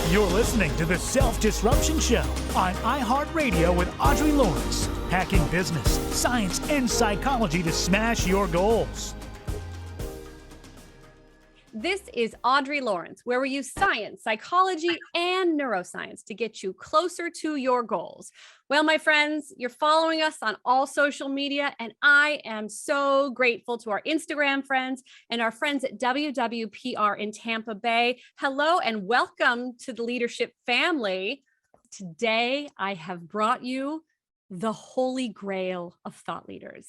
You're listening to the Self-Disruption Show on iHeartRadio with Audrey Lawrence, hacking business, science, and psychology to smash your goals. This is Audrey Lawrence, where we use science, psychology, and neuroscience to get you closer to your goals. Well, my friends, you're following us on all social media, and I am so grateful to our Instagram friends and our friends at WWPR in Tampa Bay. Hello and welcome to the leadership family. Today, I have brought you the holy grail of thought leaders.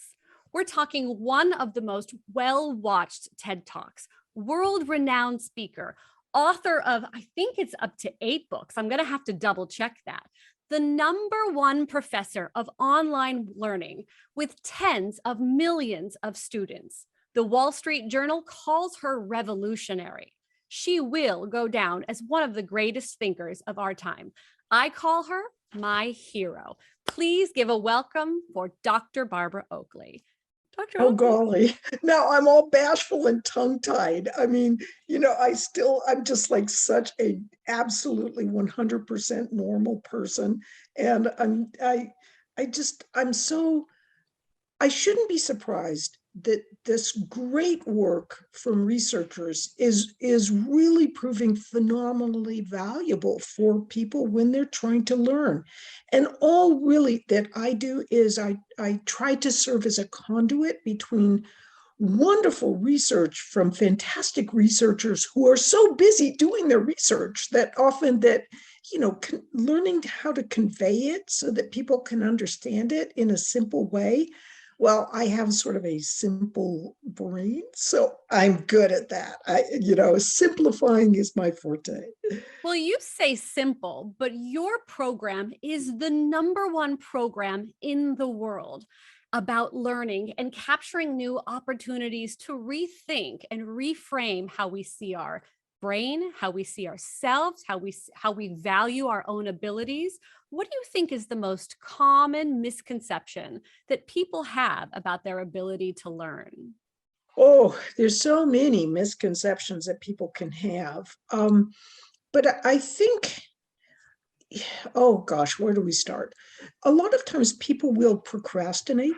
We're talking one of the most well-watched TED Talks, world-renowned speaker, author of, I think it's up to 8 books. I'm going to have to double check that. The #1 professor of online learning with tens of millions of students. The Wall Street Journal calls her revolutionary. She will go down as one of the greatest thinkers of our time. I call her my hero. Please give a welcome for Dr. Barbara Oakley. Dr. Oh, Oakley. golly. Now I'm all bashful and tongue-tied. I mean, I'm just like such a absolutely 100% normal person. And I shouldn't be surprised that this great work from researchers is really proving phenomenally valuable for people when they're trying to learn. And all really that I do is I try to serve as a conduit between wonderful research from fantastic researchers who are so busy doing their research that often learning how to convey it so that people can understand it in a simple way. Well, I have sort of a simple brain, so I'm good at that. Simplifying is my forte. Well, you say simple, but your program is the #1 program in the world about learning and capturing new opportunities to rethink and reframe how we see our brain, how we see ourselves, how we value our own abilities. What do you think is the most common misconception that people have about their ability to learn? Oh, there's so many misconceptions that people can have. But I think, oh gosh, where do we start? A lot of times people will procrastinate,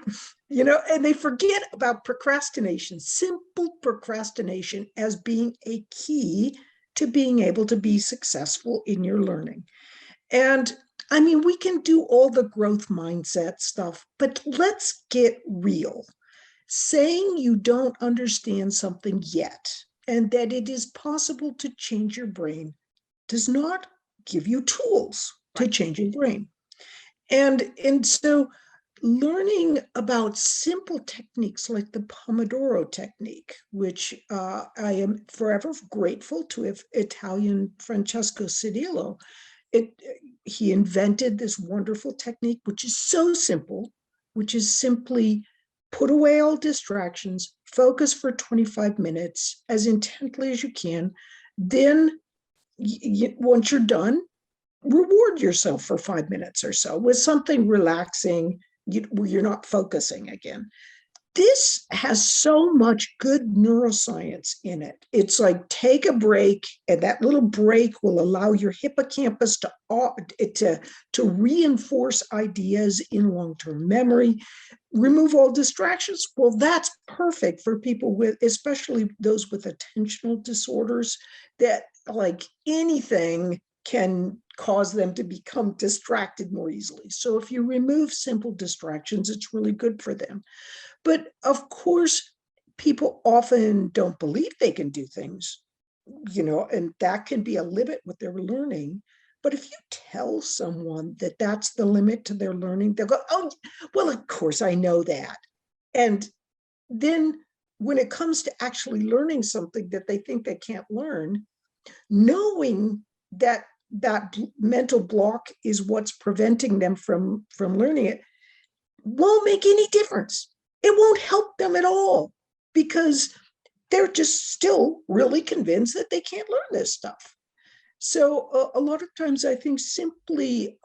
and they forget about procrastination, simple procrastination as being a key to being able to be successful in your learning. And I mean, we can do all the growth mindset stuff, but let's get real. Saying you don't understand something yet and that it is possible to change your brain does not give you tools to change your brain. And so learning about simple techniques like the Pomodoro technique, which I am forever grateful to Italian Francesco Cedillo. He invented this wonderful technique, which is so simple, which is simply put away all distractions, focus for 25 minutes as intently as you can. Then once you're done, reward yourself for 5 minutes or so with something relaxing where you're not focusing again. This has so much good neuroscience in it. It's like take a break, and that little break will allow your hippocampus to reinforce ideas in long-term memory, remove all distractions. Well, that's perfect for people especially those with attentional disorders, that like anything can cause them to become distracted more easily. So if you remove simple distractions, it's really good for them. But of course, people often don't believe they can do things, and that can be a limit with their learning. But if you tell someone that that's the limit to their learning, they'll go, oh, well, of course, I know that. And then when it comes to actually learning something that they think they can't learn, knowing that that mental block is what's preventing them from learning it won't make any difference. It won't help them at all because they're just still really convinced that they can't learn this stuff. So a lot of times I think simply,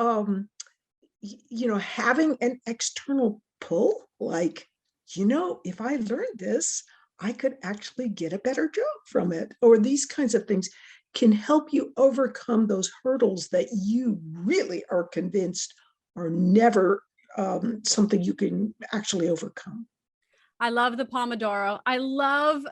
having an external pull, like, if I learned this, I could actually get a better job from it. Or these kinds of things can help you overcome those hurdles that you really are convinced are never something you can actually overcome. I love the Pomodoro. I love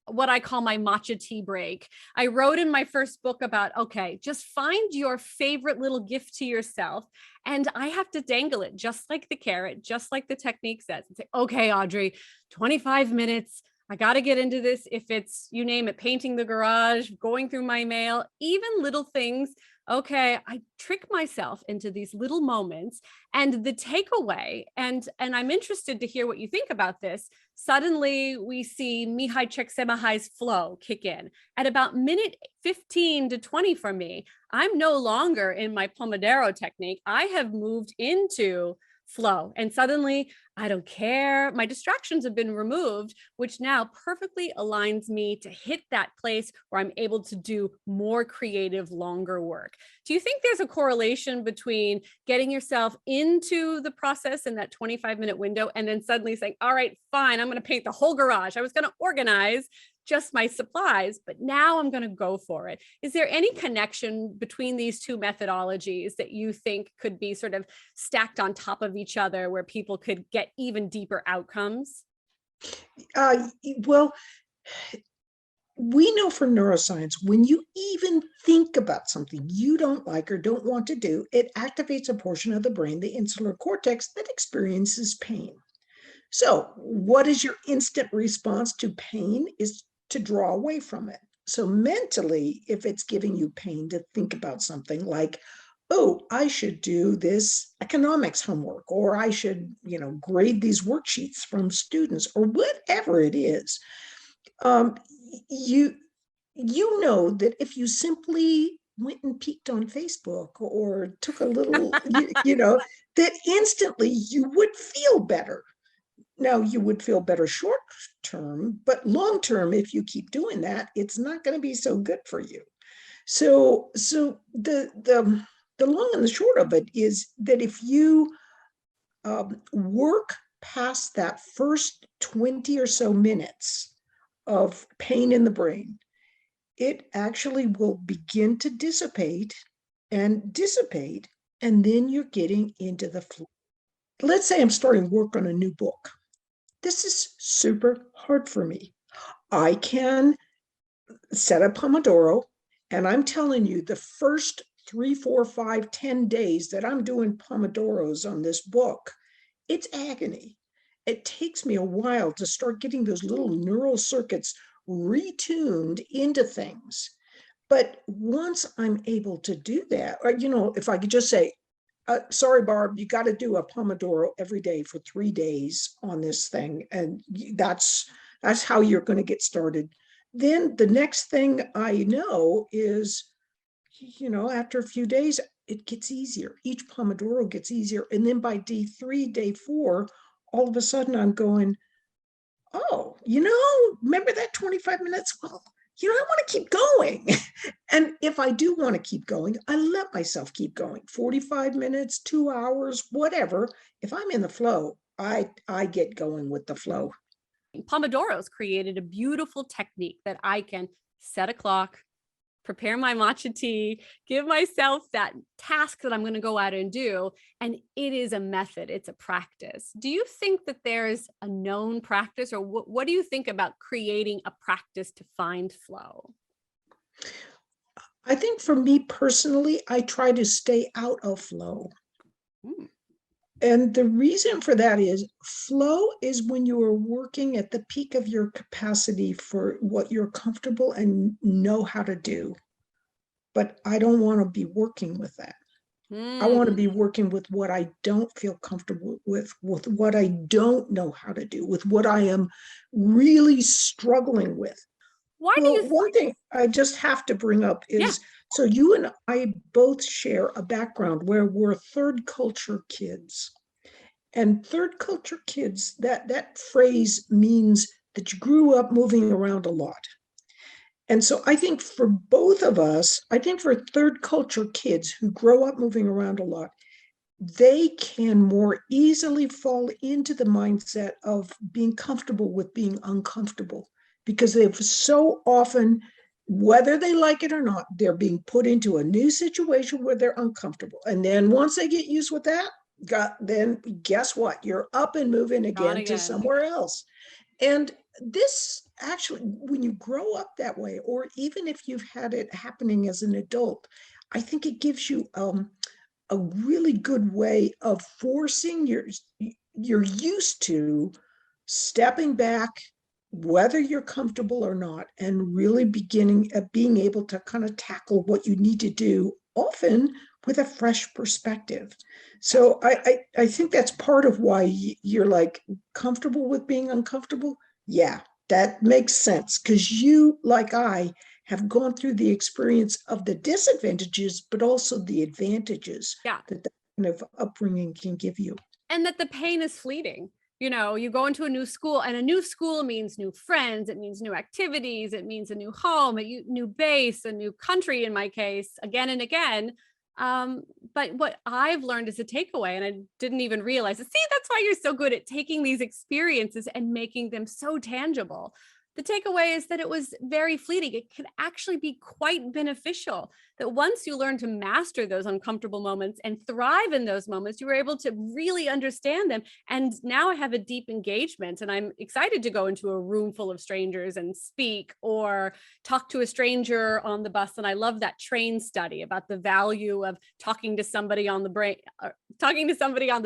what I call my matcha tea break. I wrote in my first book about, okay, just find your favorite little gift to yourself. And I have to dangle it just like the carrot, just like the technique says. And say, okay, Audrey, 25 minutes. I got to get into this. If it's, you name it, painting the garage, going through my mail, even little things. Okay, I trick myself into these little moments, and the takeaway, and I'm interested to hear what you think about this. Suddenly we see Mihai Csikszentmihalyi's flow kick in at about minute 15 to 20 for me. I'm no longer in my Pomodoro technique. I have moved into flow, and suddenly I don't care. My distractions have been removed, which now perfectly aligns me to hit that place where I'm able to do more creative, longer work. Do you think there's a correlation between getting yourself into the process in that 25-minute window and then suddenly saying, all right, fine, I'm going to paint the whole garage. I was going to organize just my supplies, but now I'm going to go for it. Is there any connection between these two methodologies that you think could be sort of stacked on top of each other where people could get even deeper outcomes? Well, we know from neuroscience, when you even think about something you don't like or don't want to do, it activates a portion of the brain, the insular cortex, that experiences pain. So what is your instant response to pain is to draw away from it. So mentally, if it's giving you pain to think about something like, oh, I should do this economics homework, or I should, grade these worksheets from students, or whatever it is, you know that if you simply went and peeked on Facebook or took a little, that instantly you would feel better. Now, you would feel better short term, but long term, if you keep doing that, it's not going to be so good for you. So the long and the short of it is that if you work past that first 20 or so minutes of pain in the brain, it actually will begin to dissipate, and then you're getting into the flow. Let's say I'm starting work on a new book. This is super hard for me. I can set a Pomodoro, and I'm telling you, the first 3, 4, 5, 10 days that I'm doing Pomodoros on this book, it's agony. It takes me a while to start getting those little neural circuits retuned into things. But once I'm able to do that, or, if I could just say, sorry, Barb, you got to do a Pomodoro every day for 3 days on this thing. And that's how you're going to get started. Then the next thing I know is, after a few days, it gets easier. Each Pomodoro gets easier. And then by day 3, day 4, all of a sudden I'm going, oh, remember that 25 minutes? Well, I want to keep going. And if I do want to keep going, I let myself keep going. 45 minutes, 2 hours, whatever. If I'm in the flow, I get going with the flow. Pomodoro's created a beautiful technique that I can set a clock, prepare my matcha tea, give myself that task that I'm going to go out and do. And it is a method. It's a practice. Do you think that there's a known practice, or what do you think about creating a practice to find flow? I think for me personally, I try to stay out of flow. And the reason for that is flow is when you are working at the peak of your capacity for what you're comfortable and know how to do. But I don't want to be working with that. I want to be working with what I don't feel comfortable with what I don't know how to do, with what I am really struggling with. One thing I just have to bring up is, so you and I both share a background where we're third culture kids. And third culture kids, that phrase means that you grew up moving around a lot. And so I think for both of us, I think for third culture kids who grow up moving around a lot, they can more easily fall into the mindset of being comfortable with being uncomfortable. because they've so often, whether they like it or not, they're being put into a new situation where they're uncomfortable. And then once they get used with that, then guess what? You're up and moving again to somewhere else. And this actually, when you grow up that way, or even if you've had it happening as an adult, I think it gives you a really good way of forcing you're used to stepping back, whether you're comfortable or not, and really beginning at being able to kind of tackle what you need to do, often with a fresh perspective. So I think that's part of why you're like comfortable with being uncomfortable. Yeah, that makes sense, because you, like I, have gone through the experience of the disadvantages, but also the advantages that kind of upbringing can give you. And that the pain is fleeting. You know, you go into a new school, and a new school means new friends, it means new activities, it means a new home, a new base, a new country in my case, again and again. But what I've learned as a takeaway, and I didn't even realize it, see, that's why you're so good at taking these experiences and making them so tangible. The takeaway is that it was very fleeting. It can actually be quite beneficial, that once you learn to master those uncomfortable moments and thrive in those moments, you were able to really understand them. And now I have a deep engagement, and I'm excited to go into a room full of strangers and speak or talk to a stranger on the bus. And I love that train study about the value of talking to somebody on the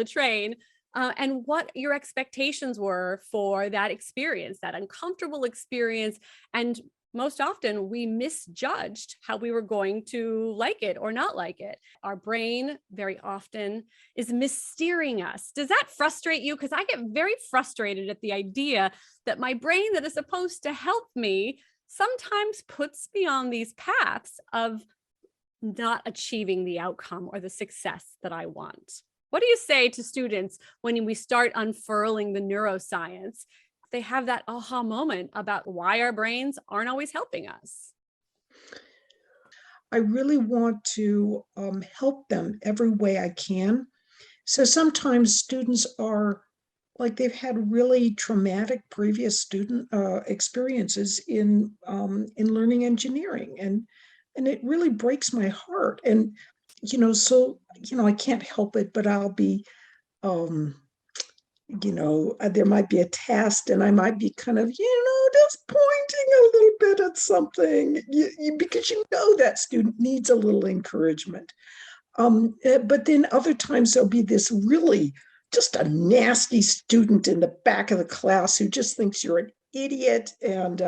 train. And what your expectations were for that experience, that uncomfortable experience. And most often we misjudged how we were going to like it or not like it. Our brain very often is missteering us. Does that frustrate you? Because I get very frustrated at the idea that my brain, that is supposed to help me, sometimes puts me on these paths of not achieving the outcome or the success that I want. What do you say to students when we start unfurling the neuroscience? They have that aha moment about why our brains aren't always helping us. I really want to help them every way I can. So sometimes students are like, they've had really traumatic previous student experiences in learning engineering, and it really breaks my heart. And so I can't help it, but I'll be there might be a test, and I might be kind of just pointing a little bit at something, because that student needs a little encouragement. But then other times there'll be this really just a nasty student in the back of the class who just thinks you're an idiot, and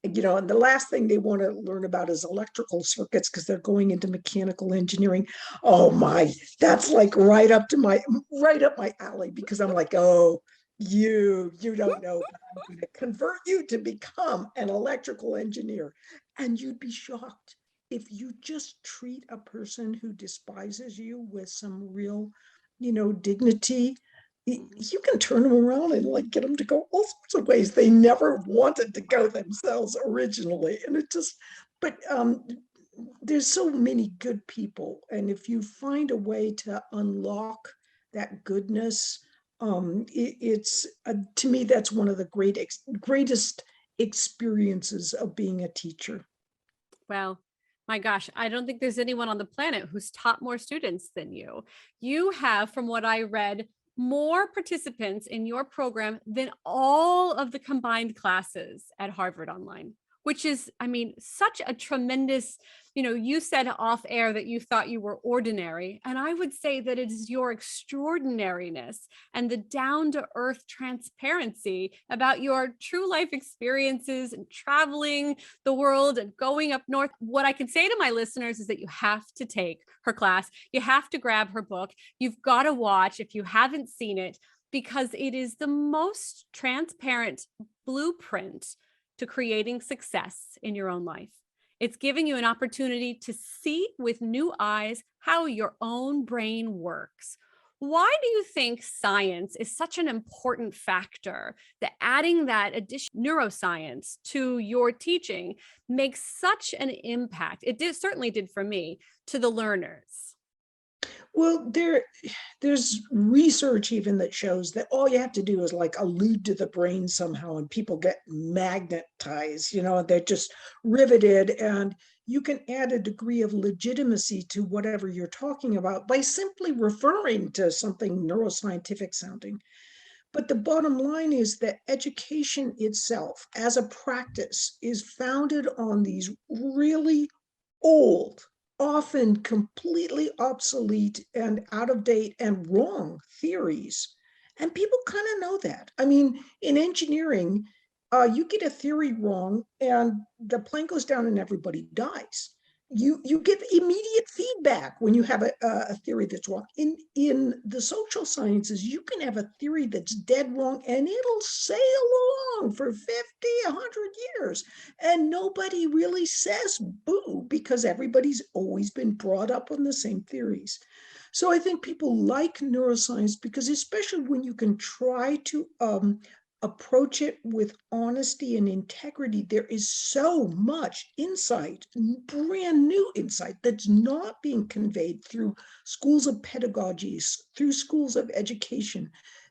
the last thing they want to learn about is electrical circuits because they're going into mechanical engineering. Oh my, that's like right up my alley, because I'm like, oh, you don't know, I'm going to convert you to become an electrical engineer. And you'd be shocked if you just treat a person who despises you with some real, dignity. You can turn them around and like get them to go all sorts of ways they never wanted to go themselves originally. And but there's so many good people. And if you find a way to unlock that goodness, it's to me, that's one of the greatest experiences of being a teacher. Well, my gosh, I don't think there's anyone on the planet who's taught more students than you. You have, from what I read, more participants in your program than all of the combined classes at Harvard Online, which is, such a tremendous, you said off air that you thought you were ordinary. And I would say that it is your extraordinariness and the down-to-earth transparency about your true life experiences and traveling the world and going up north. What I can say to my listeners is that you have to take her class. You have to grab her book. You've got to watch if you haven't seen it, because it is the most transparent blueprint to creating success in your own life. It's giving you an opportunity to see with new eyes how your own brain works. Why do you think science is such an important factor, that adding that additional neuroscience to your teaching makes such an impact? Certainly did for me, to the learners. Well, there's research even that shows that all you have to do is like allude to the brain somehow and people get magnetized, they're just riveted, and you can add a degree of legitimacy to whatever you're talking about by simply referring to something neuroscientific sounding. But the bottom line is that education itself as a practice is founded on these really old, often completely obsolete and out of date and wrong theories. And people kind of know that. I mean, in engineering, you get a theory wrong and the plane goes down and everybody dies. You give immediate feedback when you have a theory that's wrong. In the social sciences, you can have a theory that's dead wrong and it'll sail along for 50, 100 years. And nobody really says boo because everybody's always been brought up on the same theories. So I think people like neuroscience because especially when you can try to approach it with honesty and integrity, there is so much insight, brand new insight that's not being conveyed through schools of pedagogy, through schools of education,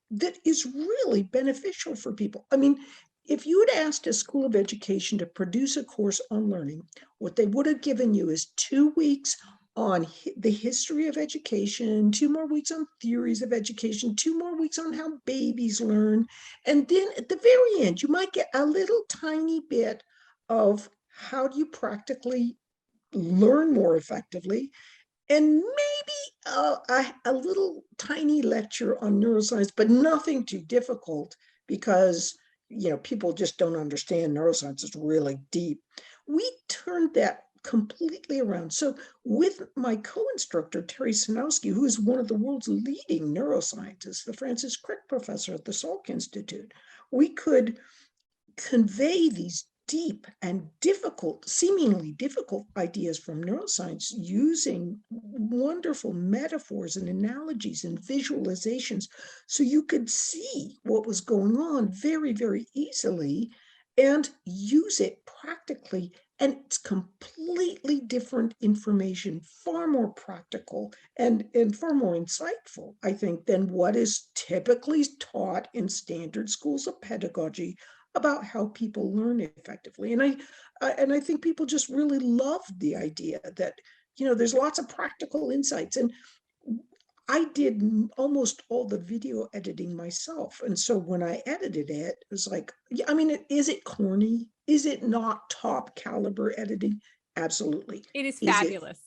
that is really beneficial for people. I mean, if you had asked a school of education to produce a course on learning, what they would have given you is 2 weeks on the history of education, 2 more weeks on theories of education, 2 more weeks on how babies learn. And then at the very end, you might get a little tiny bit of how do you practically learn more effectively, and maybe a little tiny lecture on neuroscience, but nothing too difficult because people just don't understand neuroscience. It's really deep. We turned that completely around. So with my co-instructor, Terry Sinowski, who is one of the world's leading neuroscientists, the Francis Crick professor at the Salk Institute, we could convey these deep and difficult, seemingly difficult ideas from neuroscience using wonderful metaphors and analogies and visualizations. So you could see what was going on very, very easily and use it practically. And it's completely different information, far more practical and far more insightful, I think, than what is typically taught in standard schools of pedagogy about how people learn effectively. And I think people just really love the idea that, there's lots of practical insights. And I did almost all the video editing myself. And so when I edited it, it was like, yeah, I mean, is it corny? Is it not top caliber editing? Absolutely. It is fabulous.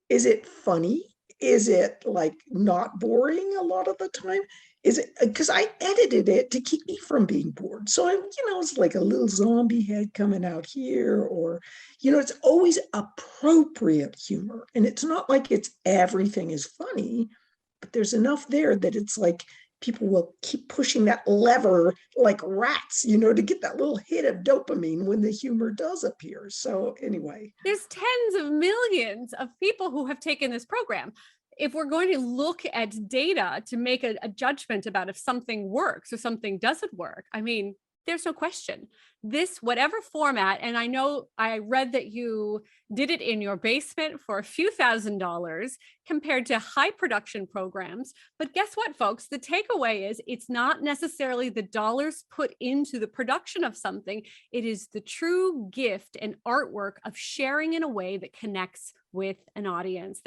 Is it funny? Is it like not boring a lot of the time? Is it because I edited it to keep me from being bored? So it's like a little zombie head coming out here, or, it's always appropriate humor. And it's not like everything is funny, but there's enough there that it's like people will keep pushing that lever like rats, to get that little hit of dopamine when the humor does appear. So anyway. There's tens of millions of people who have taken this program. If we're going to look at data to make a judgment about if something works or something doesn't work, I mean, there's no question. This, whatever format, and I know I read that you did it in your basement for a few $1,000s compared to high production programs. But guess what, folks? The takeaway is it's not necessarily the dollars put into the production of something. It is the true gift and artwork of sharing in a way that connects with an audience.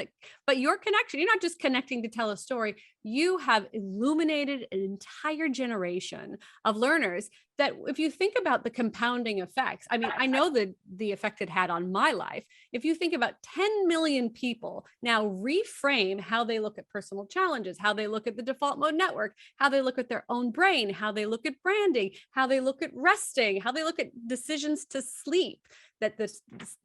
But your connection, you're not just connecting to tell a story. You have illuminated an entire generation of learners that if you think about the compounding effects, I mean, I know the effect it had on my life. If you think about 10 million people now reframe how they look at personal challenges, how they look at the default mode network, how they look at their own brain, how they look at branding, how they look at resting, how they look at decisions to sleep, that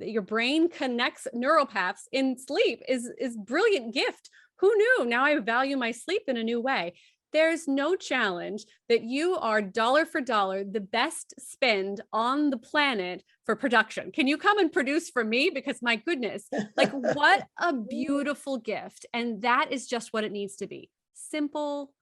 your brain connects neuropaths in sleep is brilliant gift. Who knew? Now I value my sleep in a new way. There's no challenge that you are dollar for dollar the best spend on the planet for production. Can you come and produce for me? Because my goodness, like what a beautiful gift. And that is just what it needs to be. Simple,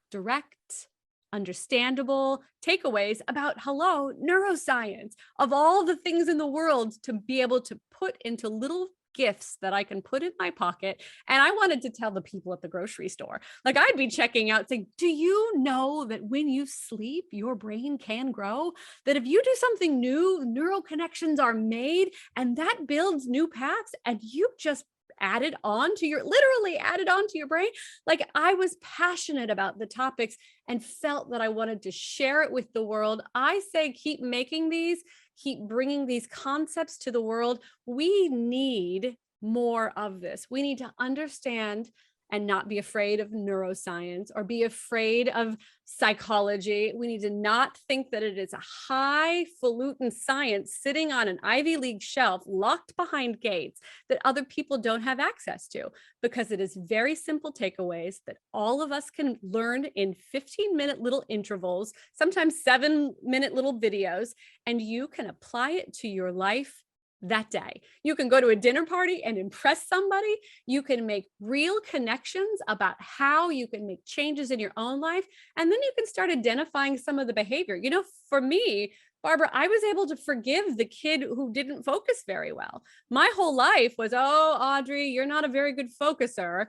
direct, understandable takeaways about neuroscience, of all the things in the world to be able to put into little gifts that I can put in my pocket. And I wanted to tell the people at the grocery store, like I'd be checking out saying, do you know that when you sleep, your brain can grow? That if you do something new, neural connections are made and that builds new paths, and you just literally added on to your brain. Like I was passionate about the topics and felt that I wanted to share it with the world. I say, keep making these, keep bringing these concepts to the world. We need more of this. We need to understand and not be afraid of neuroscience or be afraid of psychology. We need to not think that it is a highfalutin science sitting on an Ivy League shelf, locked behind gates that other people don't have access to, because it is very simple takeaways that all of us can learn in 15-minute little intervals, sometimes 7-minute little videos, and you can apply it to your life that day. You can go to a dinner party and impress somebody. You can make real connections about how you can make changes in your own life. And then you can start identifying some of the behavior. You know, for me, Barbara, I was able to forgive the kid who didn't focus very well. My whole life was, oh, Audrey, you're not a very good focuser.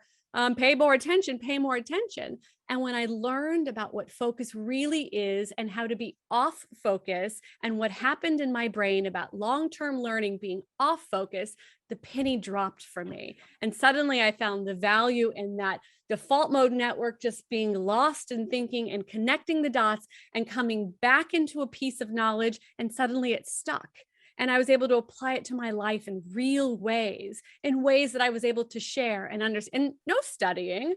Pay more attention, pay more attention. And when I learned about what focus really is and how to be off focus and what happened in my brain about long-term learning being off focus, the penny dropped for me. And suddenly I found the value in that default mode network just being lost in thinking and connecting the dots and coming back into a piece of knowledge. And suddenly it stuck. And I was able to apply it to my life in real ways, in ways that I was able to share and understand, and no studying,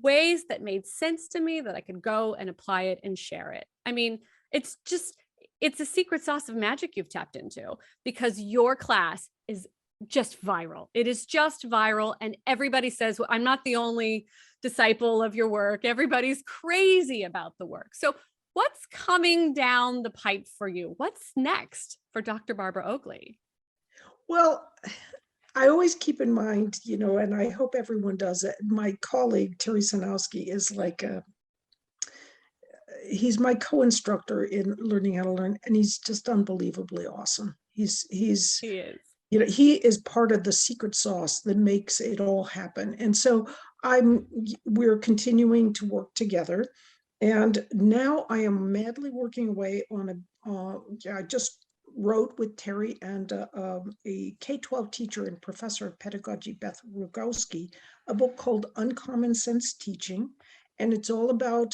ways that made sense to me that I could go and apply it and share it. I mean, it's a secret sauce of magic you've tapped into, because your class is just viral. It is just viral. And everybody says, well, I'm not the only disciple of your work. Everybody's crazy about the work. So what's coming down the pipe for you? What's next for Dr. Barbara Oakley? Well, I always keep in mind, you know, and I hope everyone does it. My colleague, Terry Sanowski, is he's my co-instructor in learning how to learn, and he's just unbelievably awesome. He is. You know, he is part of the secret sauce that makes it all happen. And so we're continuing to work together. And now I am madly working away on I just wrote with Terry and a K-12 teacher and professor of pedagogy, Beth Rogowski, a book called Uncommon Sense Teaching. And it's all about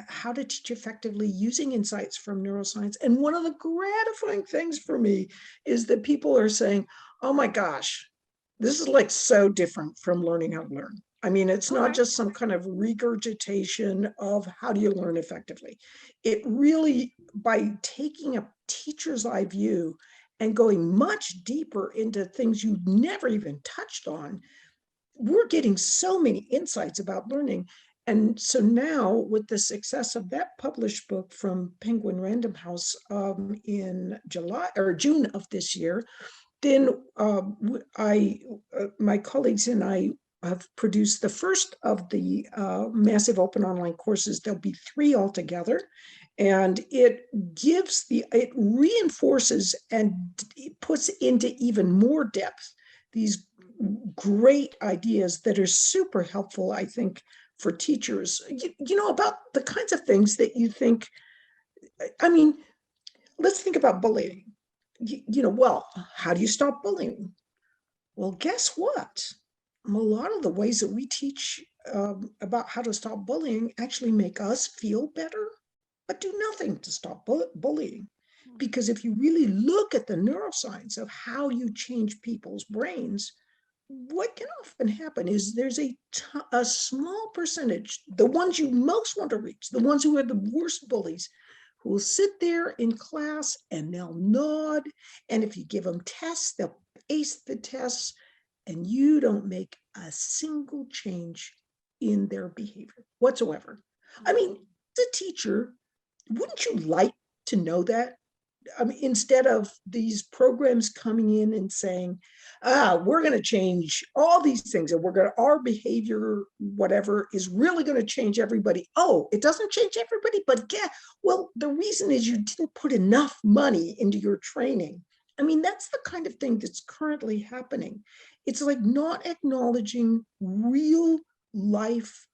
how to teach effectively using insights from neuroscience. And one of the gratifying things for me is that people are saying, oh my gosh, this is like so different from learning how to learn. I mean, it's not just some kind of regurgitation of how do you learn effectively. It really, by taking a teacher's eye view and going much deeper into things you've never even touched on, we're getting so many insights about learning. And so now, with the success of that published book from Penguin Random House in July or June of this year, then my colleagues and I have produced the first of the massive open online courses. There'll be 3 altogether, and it reinforces and it puts into even more depth these great ideas that are super helpful, I think, for teachers, you know, about the kinds of things that you think. I mean, let's think about bullying. You know, well, how do you stop bullying? Well, guess what? A lot of the ways that we teach about how to stop bullying actually make us feel better, but do nothing to stop bullying. Because if you really look at the neuroscience of how you change people's brains, what can often happen is there's a small percentage, the ones you most want to reach, the ones who are the worst bullies, who will sit there in class and they'll nod. And if you give them tests, they'll ace the tests, and you don't make a single change in their behavior whatsoever. I mean, as a teacher, wouldn't you like to know that? I mean, instead of these programs coming in and saying, we're going to change all these things, and our behavior, whatever, is really going to change everybody. Oh, it doesn't change everybody, but well, the reason is you didn't put enough money into your training. I mean, that's the kind of thing that's currently happening. It's like not acknowledging real life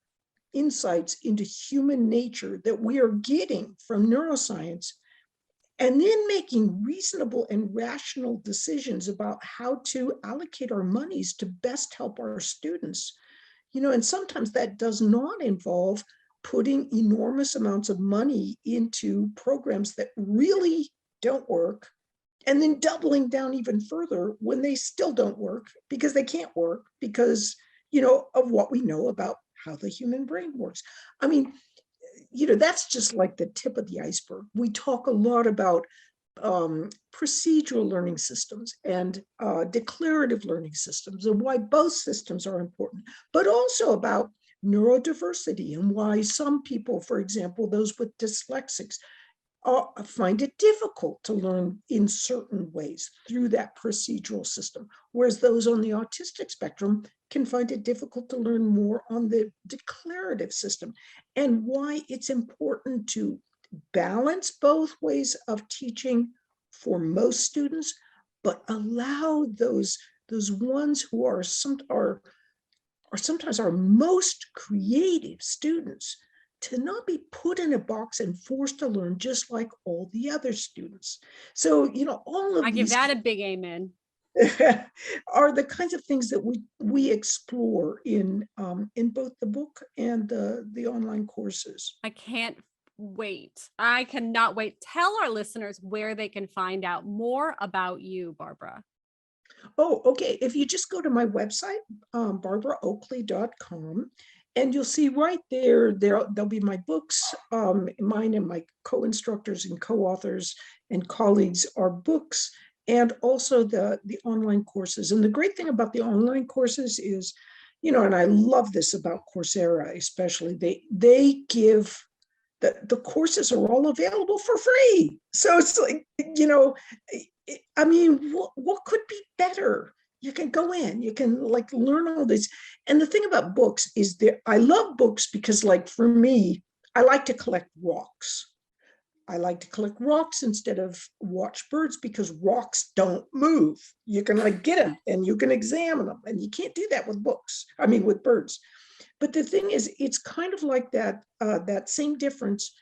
insights into human nature that we are getting from neuroscience, and then making reasonable and rational decisions about how to allocate our monies to best help our students. And sometimes that does not involve putting enormous amounts of money into programs that really don't work, and then doubling down even further when they still don't work because they can't work because, of what we know about how the human brain works. I mean, that's just like the tip of the iceberg. We talk a lot about procedural learning systems and declarative learning systems, and why both systems are important, but also about neurodiversity and why some people, for example, those with dyslexics, find it difficult to learn in certain ways through that procedural system, whereas those on the autistic spectrum can find it difficult to learn more on the declarative system, and why it's important to balance both ways of teaching for most students, but allow those ones who are sometimes our most creative students to not be put in a box and forced to learn just like all the other students. So, all of I give these that a big amen. are the kinds of things that we explore in both the book and the online courses. I can't wait. I cannot wait. Tell our listeners where they can find out more about you, Barbara. Oh, okay. If you just go to my website, barbaraoakley.com, and you'll see right there'll be my books, mine and my co-instructors and co-authors and colleagues are books, and also the online courses. And the great thing about the online courses is, and I love this about Coursera especially, they give the courses are all available for free. So it's like, I mean, what could be better? You can go in, you can learn all this. And the thing about books is I love books because, for me, I like to collect rocks. I like to collect rocks instead of watch birds because rocks don't move. You can get them and you can examine them, and you can't do that with with birds. But the thing is, it's kind of like that same difference.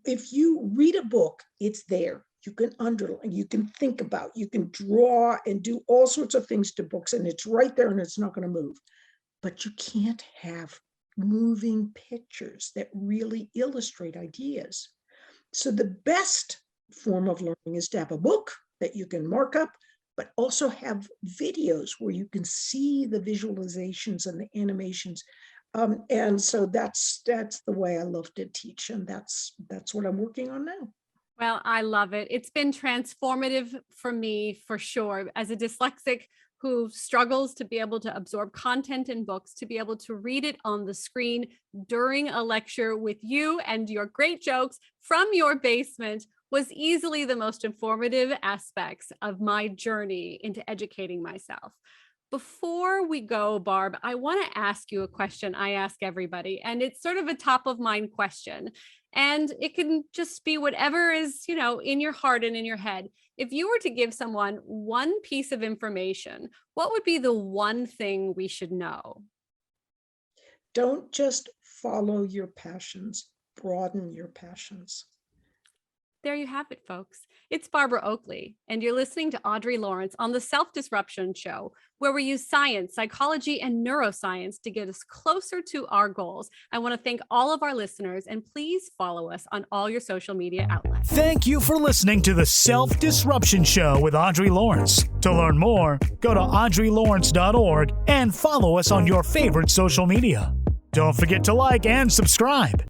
If you read a book, it's there. You can underline, you can think about, you can draw and do all sorts of things to books, and it's right there and it's not going to move. But you can't have moving pictures that really illustrate ideas. So the best form of learning is to have a book that you can mark up, but also have videos where you can see the visualizations and the animations. And so that's the way I love to teach, and that's what I'm working on now. Well, I love it. It's been transformative for me, for sure. As a dyslexic who struggles to be able to absorb content in books, to be able to read it on the screen during a lecture with you and your great jokes from your basement was easily the most informative aspects of my journey into educating myself. Before we go, Barb, I want to ask you a question I ask everybody, and it's sort of a top of mind question. And it can just be whatever is, in your heart and in your head. If you were to give someone one piece of information, what would be the one thing we should know? Don't just follow your passions, broaden your passions. There you have it, folks. It's Barbara Oakley, and you're listening to Audrey Lawrence on the Self-Disruption Show, where we use science, psychology, and neuroscience to get us closer to our goals. I want to thank all of our listeners, and please follow us on all your social media outlets. Thank you for listening to the Self-Disruption Show with Audrey Lawrence. To learn more, go to audreylawrence.org and follow us on your favorite social media. Don't forget to like and subscribe.